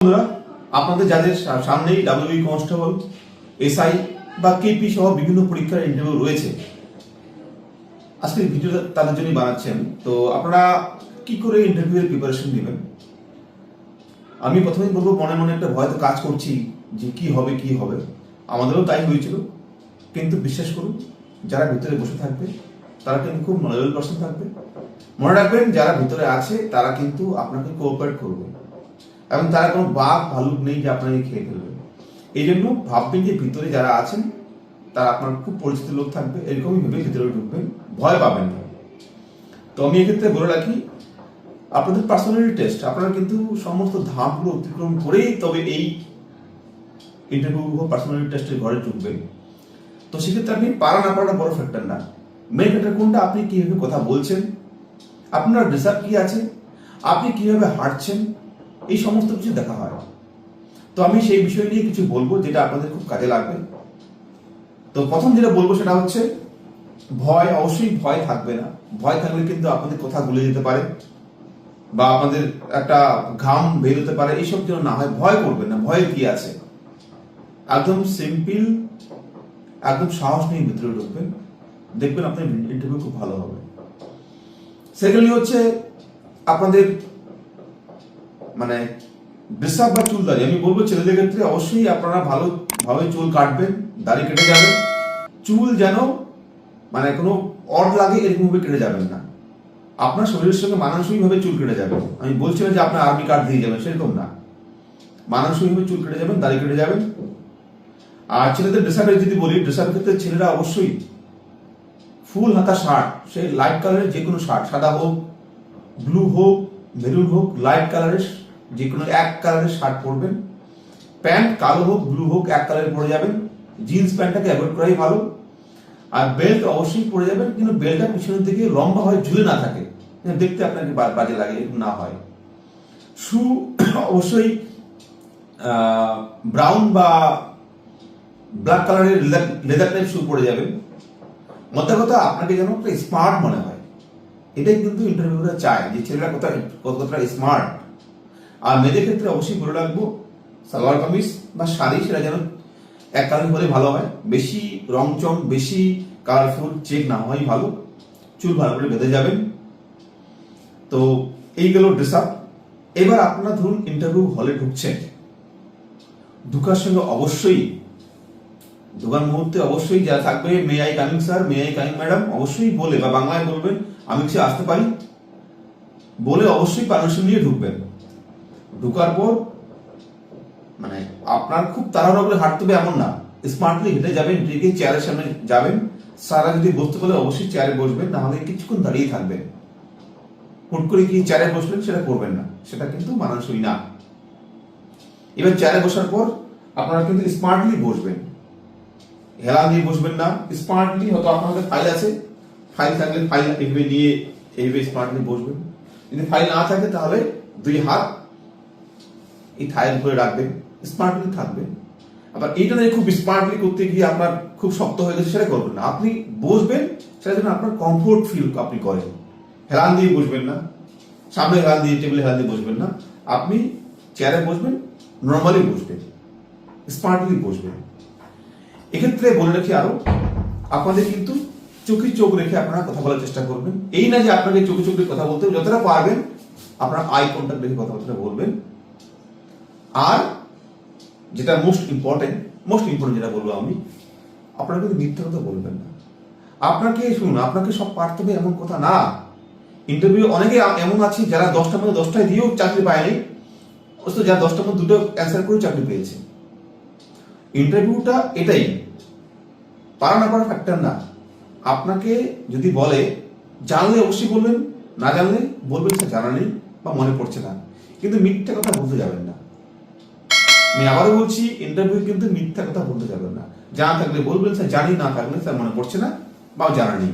বন্ধুরা, আপনাদের যাদের সামনেই ডাব্লিউবি কনস্টেবল, এসআই বা কেপি সহ বিভিন্ন পরীক্ষার ইন্টারভিউ রয়েছে, আজকের ভিডিও তাদের জন্য বানাচ্ছেন। তো আপনারা কি করে ইন্টারভিউয়ের প্রিপারেশন নেবেন? আমি প্রথমেই বলবো, মনে মনে একটা ভয় তো কাজ করছি যে কি হবে কি হবে। আমাদেরও তাই হয়েছিল, কিন্তু বিশ্বাস করুন, যারা ভিতরে বসে থাকবে তারা কিন্তু খুব নলেজেবল পার্সন থাকবে। মনে রাখবেন, যারা ভিতরে আছে তারা কিন্তু আপনাকে কোঅপারেট করবে এবং তারা কোনো বাঘ ভালুক নেই যে আপনাকে খেয়ে ফেলবে। এই জন্য ভাববেন যে ভিতরে যারা আছেন তারা আপনার খুব পরিচিত লোক থাকবে, এরকমই ভেবে ভিতরে ঢুকবেন, ভয় পাবেন না। তো আমি এক্ষেত্রে বলে রাখি, আপনাদের পার্সোনালিটি টেস্ট আপনারা কিন্তু সমস্ত ধাপগুলো অতিক্রম করেই তবে এই ইন্টারভিউ বা পার্সোনালিটি টেস্টের ঘরে ঢুকবেন। তো সেক্ষেত্রে আপনি পারা না পারাটা বড় ফ্যাক্টর না, মেন ফ্যাক্টর কোনটা, আপনি কিভাবে কথা বলছেন, আপনার ডিসার্ভ কি আছে, আপনি কিভাবে হাঁটছেন, এই সমস্ত কিছু দেখা হয়। তো আমি সেই বিষয় নিয়ে কিছু বলবো যেটা আপনাদের খুব কাজে লাগবে। তো প্রথম যেটা বলবো সেটা হচ্ছে ভয়। অবশ্যই ভয় থাকবে না। ভয় থাকলে কিন্তু আপনাদের কথা ভুলে যেতে পারে বা আপনাদের একটা ঘাম বের হতে পারে, এইসব যেন না হয়। ভয় করবেন না, ভয় কি আছে, একদম সিম্পল, একদম সাহস নিয়ে ভিতরে ঢুকবেন, দেখবেন আপনার ইন্টারভিউ খুব ভালো হবে। সেকেন্ডলি হচ্ছে আপনাদের মানে ডিসার্ভ বা চুলদারি। আমি বলবো ছেলেদের ক্ষেত্রে অবশ্যই আপনারা ভালোভাবে চুল কাটবেন, দাড়ি কেটে যাবেন। চুল যেন মানে কোনো অড লাগে এরকম ভাবে কেটে যাবেন না, আপনার শরীরের সঙ্গে মানানসই ভাবে চুল কেটে যাবেন। আমি বলছি না যে আপনার আর্মি কার্ড দিয়ে যাবেন, সেরকম না, মানানসই ভাবে চুল কেটে যাবেন, দাড়ি কেটে যাবেন। আর ছেলেদের ড্রেসআপের যদি বলি, ড্রেসআপের ক্ষেত্রে ছেলেরা অবশ্যই ফুল হাতা শার্ট, সেই লাইট কালারের যে কোনো শার্ট, সাদা হোক, ব্লু হোক, মেরুন হোক, লাইট কালারের যে কোনো এক কালারের শার্ট পরবেন। প্যান্ট কালো হোক, ব্লু হোক, এক কালারের পরে যাবেন। জিন্স প্যান্টটাকে অ্যাভয়েড করাই ভালো। আর বেল্ট অবশ্যই পরে যাবেন, কিন্তু বেল্টটা পিছনের দিকে লম্বা হয়, ঝুলে না থাকে, দেখতে আপনাকে বাজে লাগে, এরকম না হয়। শু অবশ্যই ব্রাউন বা ব্ল্যাক কালারের লেদার টাইপ শু পরে যাবেন। মধ্যে কথা, আপনাকে যেন একটা স্মার্ট মনে হয়, এটাই কিন্তু ইন্টারভিউরা চায় যে ছেলেরা কতটা স্মার্ট। আর মেয়েদের ক্ষেত্রে অবশ্যই বলে রাখবো, সালোয়ার কামিজ বা শাড়ি সেটা যেন এক কালার হলে ভালো হয়, বেশি রংচং, বেশি কালারফুল চেক না হয় ভালো। চুল ভালো করে বেঁধে যাবেন। তো এই গেল ড্রেস আপ। এবার আপনারা ধরুন ইন্টারভিউ হলে ঢুকছেন, ঢুকার সঙ্গে অবশ্যই ঢোকার মুহূর্তে অবশ্যই যা থাকবে, may I coming sir, may I coming madam, অবশ্যই বলে বা বাংলায় বলবেন আমি কি আসতে পারি, বলে অবশ্যই পারমিশন নিয়ে ঢুকবেন। ঢুকার পর মানে আপনার খুব তাড়াহুড়ো করে হাঁটতে হবে এমন না, স্মার্টলি হেঁটে যাবেন, ঠিক চেয়ারের সামনে যাবেন। স্যাররা যদি বসতে বলে অবশ্যই চেয়ারে বসবেন, না হলে কিছুক্ষণ দাঁড়িয়ে থাকবেন। হুট করে কি চেয়ারে বসলেন সেটা করবেন না, সেটা কিন্তু মানানসই না। এবার চেয়ারে বসার পর আপনারা কিন্তু স্মার্টলি বসবেন, হেলান দিয়ে বসবেন না, স্মার্টলি। হয়তো আপনাদের ফাইল আছে, ফাইল থাকলে ফাইল এইভাবে নিয়ে এইভাবে স্মার্টলি বসবেন। যদি ফাইল না থাকে তাহলে দুই হাত এই থায়ের উপরে রাখবেন, স্মার্টলি থাকবেন। আবার এইটা নিয়ে খুব স্মার্টলি করতে গিয়ে আপনার খুব শক্ত হয়ে গেছে সেটা করবেন না, আপনি বসবেন সেটা যেন আপনার কমফোর্ট ফিল আপনি করেন। হেলান দিয়ে বসবেন না, সামনে হেলান দিয়ে, টেবিলে হেলান দিয়ে বসবেন না, আপনি চেয়ারে বসবেন, নর্মালি বসবেন, স্মার্টলি বসবেন। এক্ষেত্রে বলে রাখি আরো, আপনাদের কিন্তু চোখে চোখ রেখে আপনারা কথা বলার চেষ্টা করবেন। এই না যে আপনাকে চোখে চোখ রেখে কথা বলতে, যতটা পারবেন আপনারা আই কন্ট্যাক্ট রেখে কথাবার্তা বলবেন। আর যেটা মোস্ট ইম্পর্টেন্ট যেটা বলবো আমি, আপনারা কিন্তু মিথ্যা কথা বলবেন না। আপনাকে শুনুন, আপনাকে সব পারতে হবে এমন কথা না। ইন্টারভিউ অনেকে এমন আছে যারা 10টার মধ্যে 10টায় দিয়েও চাকরি পায়নি, অথচ যারা 10টার মধ্যে 2টো অ্যান্সার করে চাকরি পেয়েছে। ইন্টারভিউটা এটাই, পারা না পারা ফ্যাক্টর না। আপনাকে যদি বলে জানলে অবশ্যই বলবেন, না জানলে বলবেন স্যার জানা নেই বা মনে পড়ছে না, কিন্তু মিথ্যা কথা বলতে যাবেন না। আমি আবারও বলছি, ইন্টারভিউ কিন্তু মিথ্যা কথা বলতে যাবেন না। জানা থাকলে বলবেন স্যার জানি, না থাকলে স্যার মনে পড়ছে না বা জানা নেই।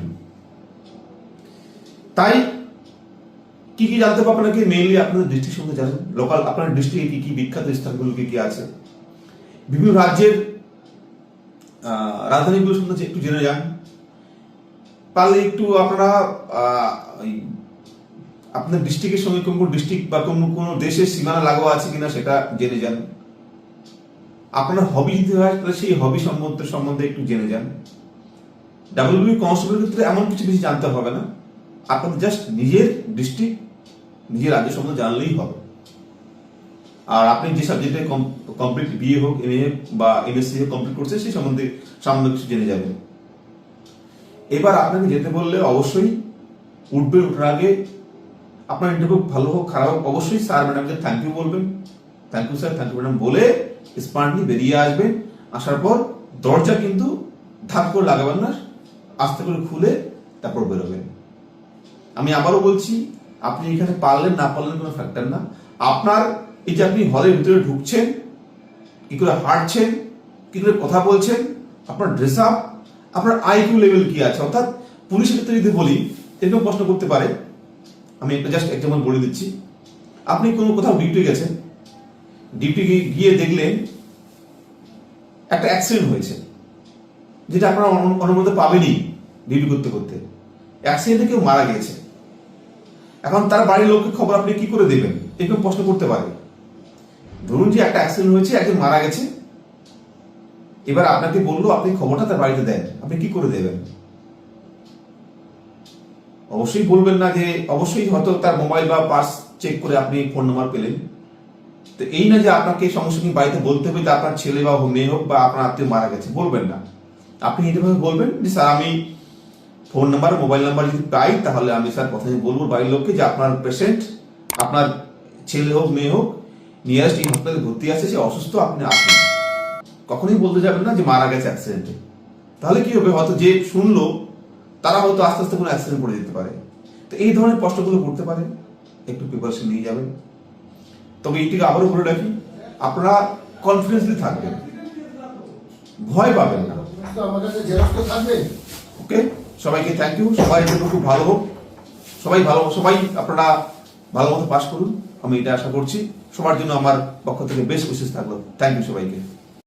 তাই কি কি জানতে হবে আপনাকে, মেইনলি আপনাদের ডিস্ট্রিক্ট সম্বন্ধে জানেন, লোকাল আপনার ডিস্ট্রিক্টে কি কি বিখ্যাত স্থানগুলো কি কি আছে, বিভিন্ন রাজ্যের রাজধানীগুলো সম্বন্ধে একটু জেনে যান। পারলে একটু আপনারা আপনার ডিস্ট্রিক্টের সঙ্গে কোন কোন ডিস্ট্রিক্ট বা কোন কোন দেশের সীমানা লাগোয়া আছে কিনা সেটা জেনে যান। আপনার হবি যদি হয় তাহলে সেই হবি সম্বন্ধে একটু জেনে যান। ডাব্লিউবি কনস্টেবলের ক্ষেত্রে এমন কিছু বেশি জানতে হবে না, আপনাদের জাস্ট নিজের ডিস্ট্রিক্ট নিজের রাজ্য সম্বন্ধে জানলেই হবে। আর আপনি যে সাবজেক্টে কমপ্লিট বিএ হোক, এমএ বা এমএসসি হোক কমপ্লিট করছে সেই সম্বন্ধে সামান্য কিছু জেনে যাবেন। এবার আপনাকে যেতে বললে অবশ্যই উঠবেন, ওঠার আগে আপনার ইন্টারভিউ ভালো হোক খারাপ হোক অবশ্যই স্যার ম্যাডামকে থ্যাংক ইউ বলবেন, thank you sir, thank you madam বলে স্মার্টলি বেরিয়ে আসবেন। আসার পর দরজা কিন্তু ধাপ করে লাগাবেন না, আস্তে করে খুলে তারপর বেরোবেন। আমি আবারও বলছি, আপনি এখানে পারলেন না পারলেন কোনো ফ্যাক্টর না। আপনার এই যে আপনি হলের ভিতরে ঢুকছেন, কি করে হাঁটছেন, কি করে কথা বলছেন, আপনার ড্রেস আপ, আপনার আইকিউ লেভেল কি আছে। অর্থাৎ পুলিশের ক্ষেত্রে যদি বলি এরকম প্রশ্ন করতে পারে, আমি একটা জাস্ট এক্সাম্পল বলে দিচ্ছি। আপনি কোনো কোথাও ডিউটি গেছেন, ডিউটি গিয়ে দেখলেন একটা অ্যাক্সিডেন্ট হয়েছে, যেটা আপনারা অনুমতি পাবেনই ডিউটি করতে করতে। অ্যাক্সিডেন্টে কেউ মারা গেছে, এখন তার বাড়ির লোককে খবর আপনি কি করে দেবেন, এরকম প্রশ্ন করতে পারে। ধরুন যে একটা অ্যাক্সিডেন্ট হয়েছে, একজন মারা গেছে, এবার আপনাকে বললো আপনি খবরটা তার বাড়িতে দেন, আপনি কি করে দেবেন? অবশ্যই বলবেন না যে অবশ্যই হয়তো তার মোবাইল বা পার্স চেক করে আপনি ফোন নাম্বার পেলেন। তো এই না যে আপনাকে সঙ্গে সঙ্গে বাড়িতে বলতে হবে যে আপনার ছেলে বা মেয়ে হোক বা আপনার আত্মীয় মারা গেছে, বলবেন না। আপনি এইভাবে বলবেন যে স্যার আমি ফোন নাম্বার মোবাইল নাম্বার যদি পাই তাহলে আমি স্যার প্রথমে বলবো বাড়ির লোককে যে আপনার পেশেন্ট, আপনার ছেলে হোক মেয়ে হোক নিয়ারেস্ট এই হাসপাতালে ভর্তি আছে, সে অসুস্থ, আপনি আসুন। কখনোই বলতে যাবেন না যে মারা গেছে অ্যাক্সিডেন্টে। তাহলে কি হবে, হয়তো যে শুনলো তারা হয়তো আস্তে আস্তে কোনো অ্যাক্সিডেন্ট করে যেতে পারে। তো এই ধরনের প্রশ্নগুলো করতে পারে, একটু প্রিপারেশন নিয়ে যাবেন। তবে এইটিকে আবারও বলে রাখি, আপনারা কনফিডেন্সলি থাকবেন, ভয় পাবেন না। ওকে, সবাইকে থ্যাংক ইউ। সবাই জন্য খুব ভালো হোক, সবাই আপনারা ভালো মতো পাস করুন, আমি এটা আশা করছি। সবার জন্য আমার পক্ষ থেকে বেস্ট উইশেস থাকলো। থ্যাংক ইউ সবাইকে।